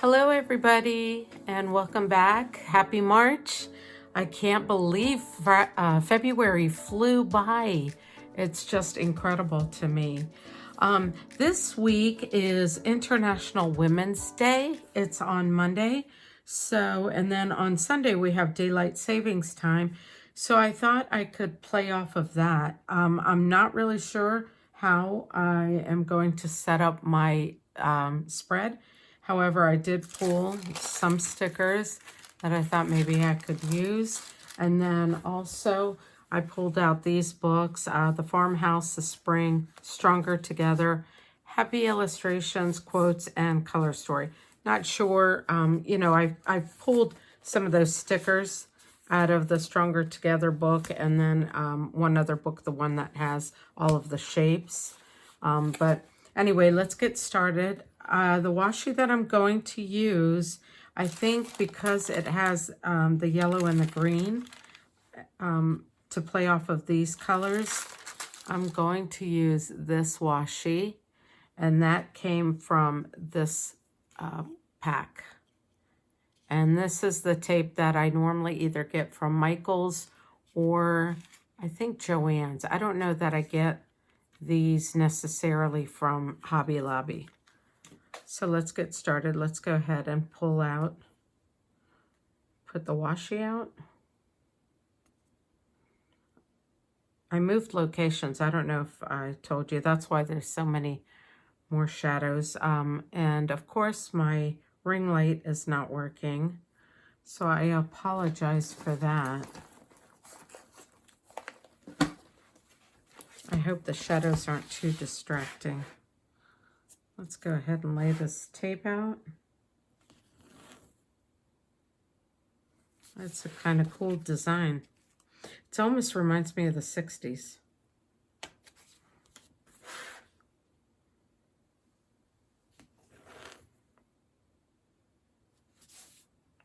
Hello, everybody, and welcome back. Happy March. I can't believe February flew by. It's just incredible to me. This week is International Women's Day. It's on Monday. And then on Sunday, we have Daylight Savings Time. So I thought I could play off of that. I'm not really sure how I am going to set up my spread. However, I did pull some stickers that I thought maybe I could use. And then also I pulled out these books, The Farmhouse, The Spring, Stronger Together, Happy Illustrations, Quotes, and Color Story. Not sure, I've pulled some of those stickers out of the Stronger Together book, and then one other book, the one that has all of the shapes. But anyway, let's get started. The washi that I'm going to use, I think because it has the yellow and the green to play off of these colors, I'm going to use this washi, and that came from this pack. And this is the tape that I normally either get from Michael's or I think Joann's. I don't know that I get these necessarily from Hobby Lobby. So let's get started. Let's go ahead and put the washi out. I moved locations. I don't know if I told you. That's why there's so many more shadows. And of course, my ring light is not working. So I apologize for that. I hope the shadows aren't too distracting. Let's go ahead and lay this tape out. That's a kind of cool design. It almost reminds me of the 60s.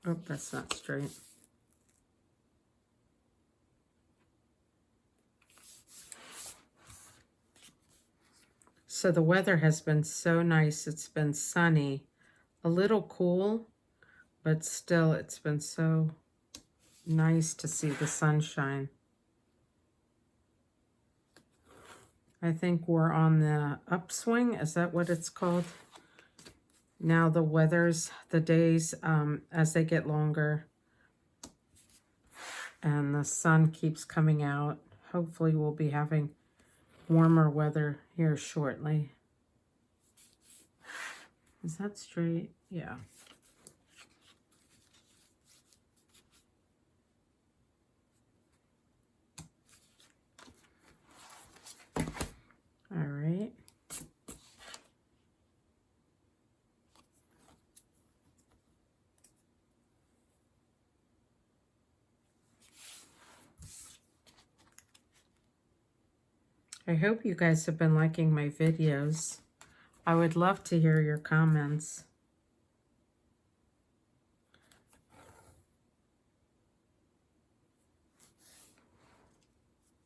Oh, that's not straight. So the weather has been so nice. It's been sunny, a little cool, but still it's been so nice to see the sunshine. I think we're on the upswing. Is that what it's called? Now the days, as they get longer and the sun keeps coming out, hopefully we'll be having warmer weather here shortly. Is that straight? Yeah. All right. I hope you guys have been liking my videos. I would love to hear your comments.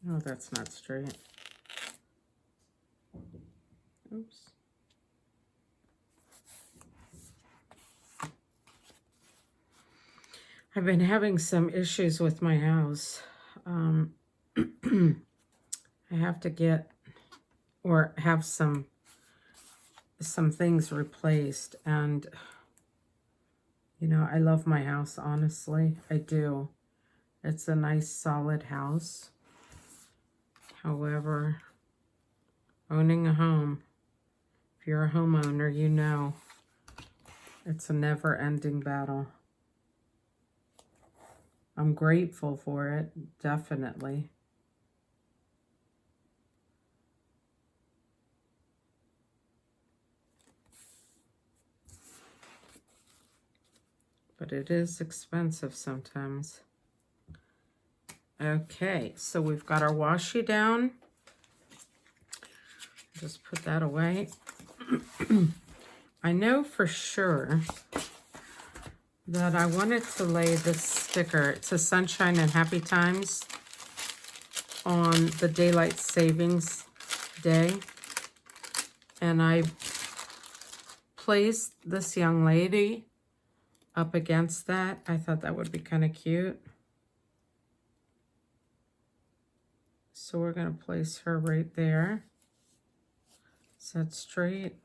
Oh, that's not straight. Oops. I've been having some issues with my house. I have to get or have some things replaced, and I love my house, honestly. I do. It's a nice solid house. However, owning a home, if you're a homeowner, you know it's a never-ending battle. I'm grateful for it, definitely. But it is expensive sometimes. Okay, so we've got our washi down. Just put that away. I know for sure that I wanted to lay this sticker. It says Sunshine and Happy Times on the Daylight Savings Day. And I placed this young lady up against that. I thought that would be kind of cute. So we're going to place her right there. Set straight.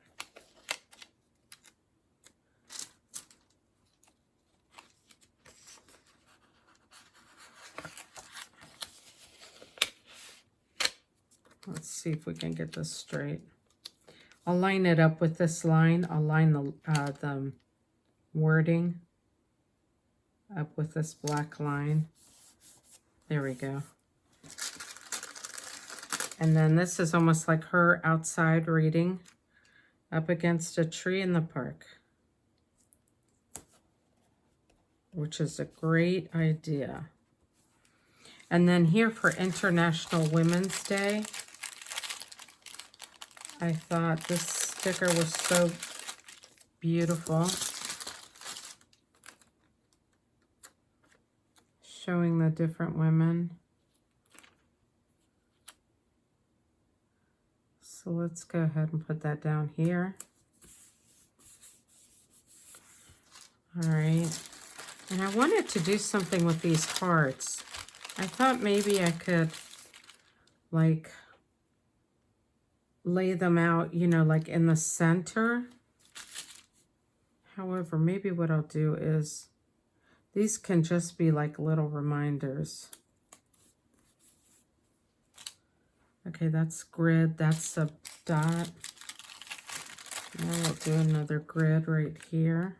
Let's see if we can get this straight. I'll line it up with this line. I'll line the wording up with this black line. There we go. And then this is almost like her outside reading up against a tree in the park, which is a great idea. And then here for International Women's Day, I thought this sticker was so beautiful, showing the different women. So let's go ahead and put that down here. All right. And I wanted to do something with these hearts. I thought maybe I could, like, lay them out, you know, like in the center. However, maybe what I'll do is, these can just be like little reminders. Okay, that's grid, that's a dot. Now we'll do another grid right here.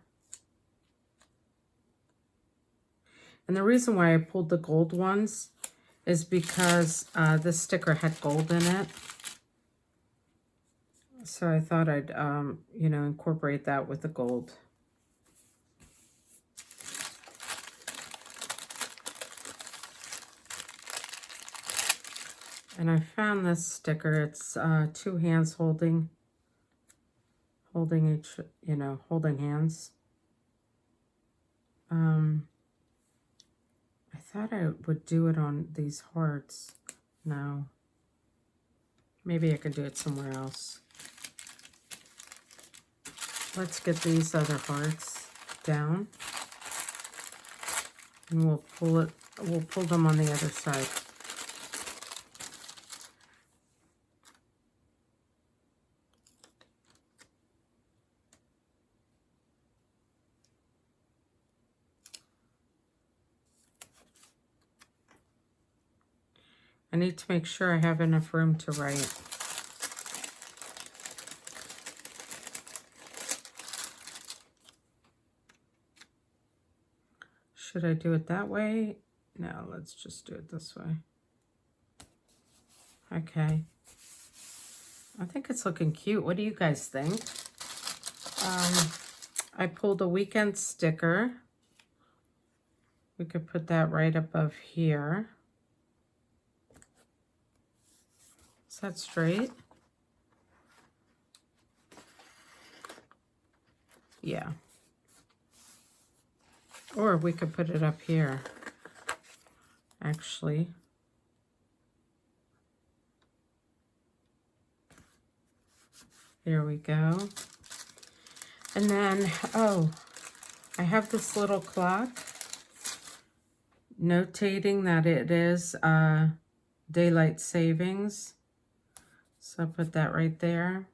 And the reason why I pulled the gold ones is because this sticker had gold in it. So I thought I'd, you know, incorporate that with the gold. And I found this sticker. It's 2 hands holding each, you know, holding hands. I thought I would do it on these hearts. No. Maybe I could do it somewhere else. Let's get these other hearts down. And we'll pull them on the other side. I need to make sure I have enough room to write. Should I do it that way? No, let's just do it this way. Okay. I think it's looking cute. What do you guys think? I pulled a weekend sticker. We could put that right above here. Is that straight? Yeah. Or we could put it up here, actually. There we go. And then, oh, I have this little clock notating that it is daylight savings. So I'll put that right there.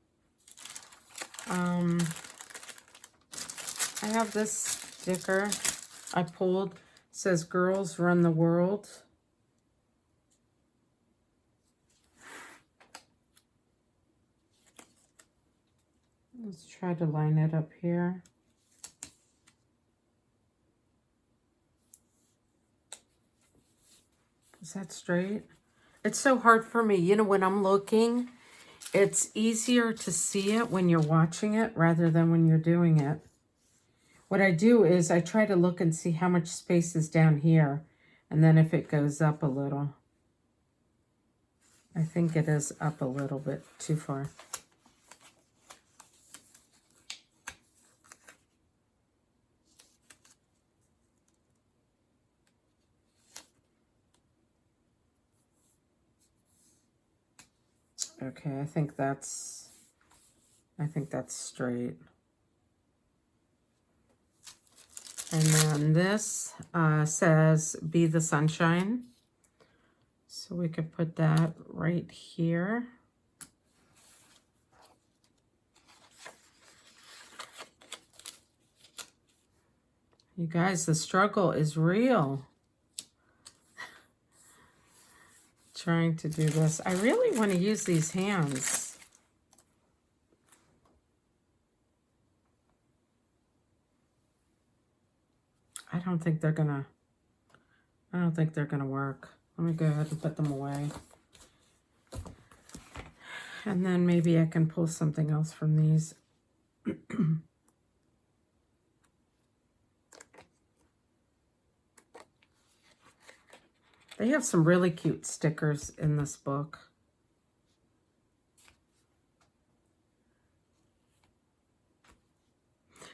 I have this sticker I pulled. It says girls run the world. Let's try to line it up here. Is that straight? It's so hard for me. You know, when I'm looking, it's easier to see it when you're watching it rather than when you're doing it. What I do is I try to look and see how much space is down here, and then if it goes up a little. I think it is up a little bit too far. Okay, I think that's straight. And then this says, be the sunshine. So we could put that right here. You guys, the struggle is real. Trying to do this. I really want to use these hands. I don't think they're gonna work. Let me go ahead and put them away. And then maybe I can pull something else from these. They have some really cute stickers in this book.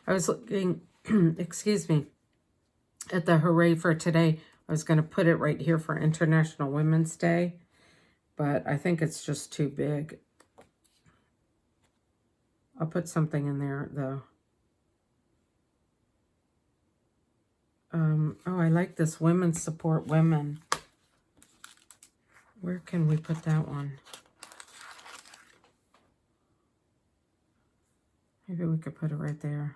I was looking, excuse me, at the Hooray for Today. I was going to put it right here for International Women's Day, but I think it's just too big. I'll put something in there, though. Oh, I like this Women Support Women. Where can we put that one? Maybe we could put it right there.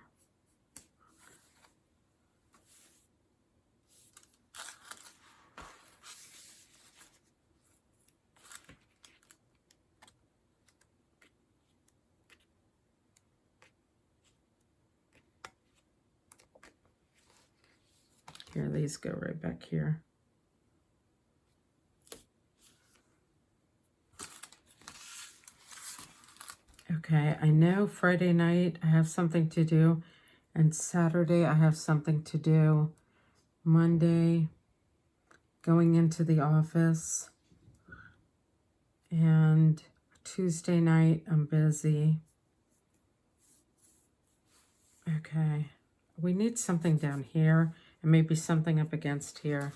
Here, these go right back here. Okay, I know Friday night I have something to do, and Saturday I have something to do. Monday, going into the office, and Tuesday night I'm busy. Okay, we need something down here, and maybe something up against here.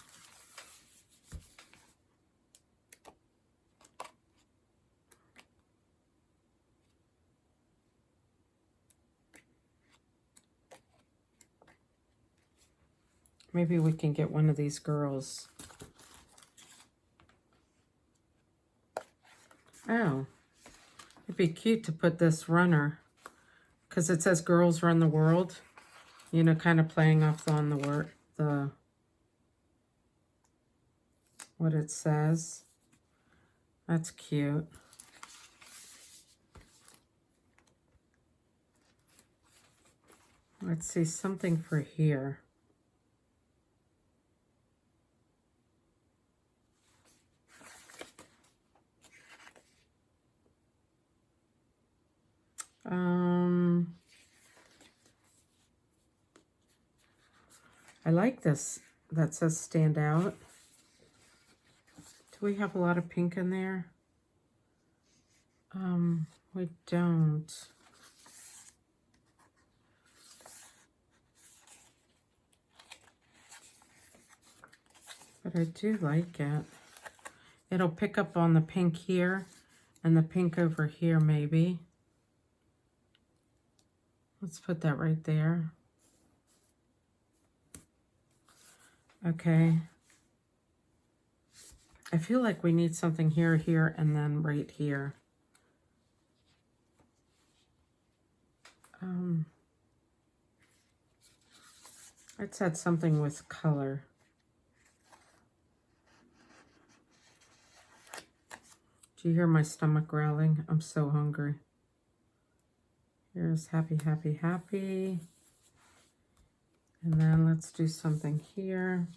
Maybe we can get one of these girls. Oh, it'd be cute to put this runner, because it says girls run the world. You know, kind of playing off on the word, what it says. That's cute. Let's see, something for here. I like this that says stand out. Do we have a lot of pink in there? We don't. But I do like it. It'll pick up on the pink here and the pink over here maybe. Let's put that right there. Okay. I feel like we need something here, here, and then right here. Let's add something with color. Do you hear my stomach growling? I'm so hungry. Here's happy, happy, happy. And then let's do something here.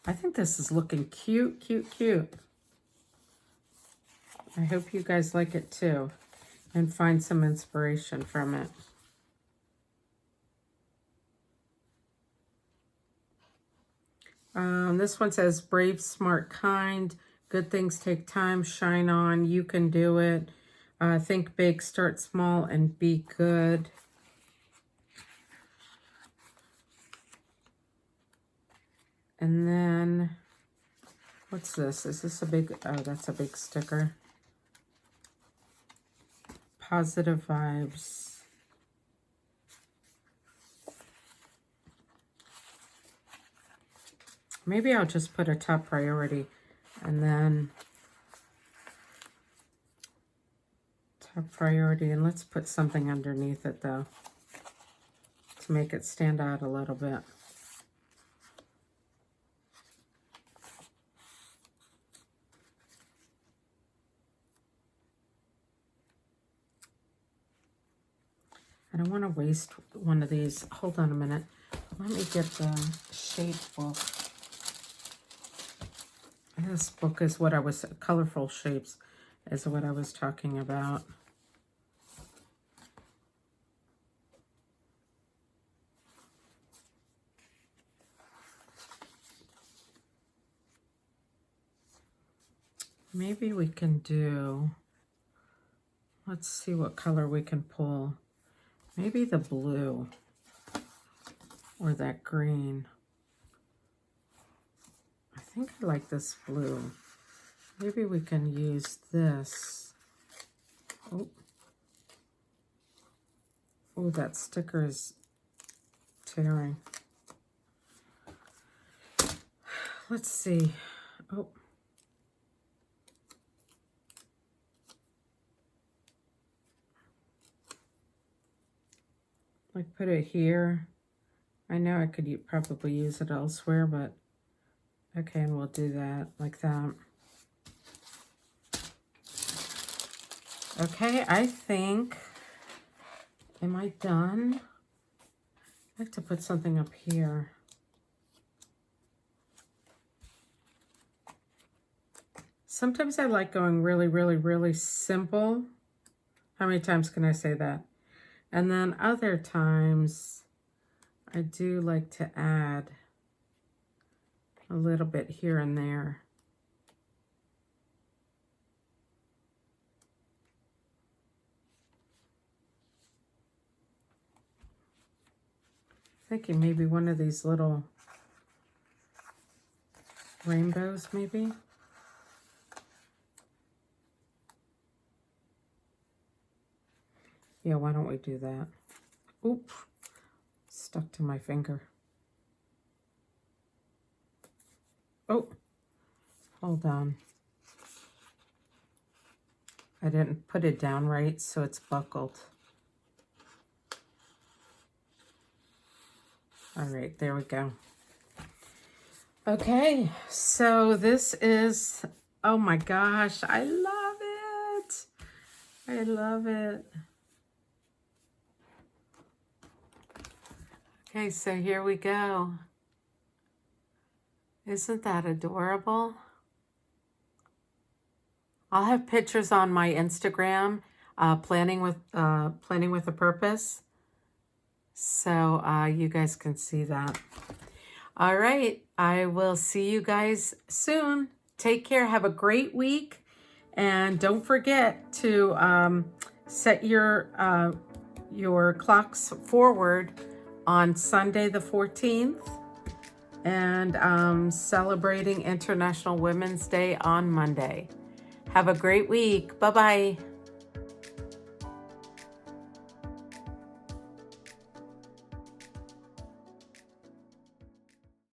I think this is looking cute, cute, cute. I hope you guys like it too and find some inspiration from it. This one says, brave, smart, kind. Good things take time. Shine on. You can do it. Think big, start small, and be good. And then, what's this? Is this a big, oh, that's a big sticker. positive vibes. Maybe I'll just put a top priority and then top priority, and let's put something underneath it though to make it stand out a little bit. I don't want to waste one of these. Hold on a minute. Let me get the shape book. This book is what I was, Colorful Shapes is what I was talking about. Maybe we can do, let's see what color we can pull. Maybe the blue or that green. I think I like this blue. Maybe we can use this. Oh, that sticker is tearing. Let's see. Oh. Like put it here. I know I could probably use it elsewhere, but okay, and we'll do that like that. Okay, I think, am I done? I have to put something up here. Sometimes I like going really, really, really simple. How many times can I say that? And then other times I do like to add a little bit here and there. Thinking maybe one of these little rainbows, maybe. Yeah, why don't we do that? Oop, stuck to my finger. Oh, hold on. I didn't put it down right, so it's buckled. All right, there we go. Okay, so this is, oh my gosh, I love it. I love it. Okay, so here we go. Isn't that adorable? I'll have pictures on my Instagram, planning with a purpose, so you guys can see that. All right, I will see you guys soon. Take care. Have a great week, and don't forget to set your clocks forward on Sunday the 14th, and celebrating International Women's Day on Monday. Have a great week. Bye-bye.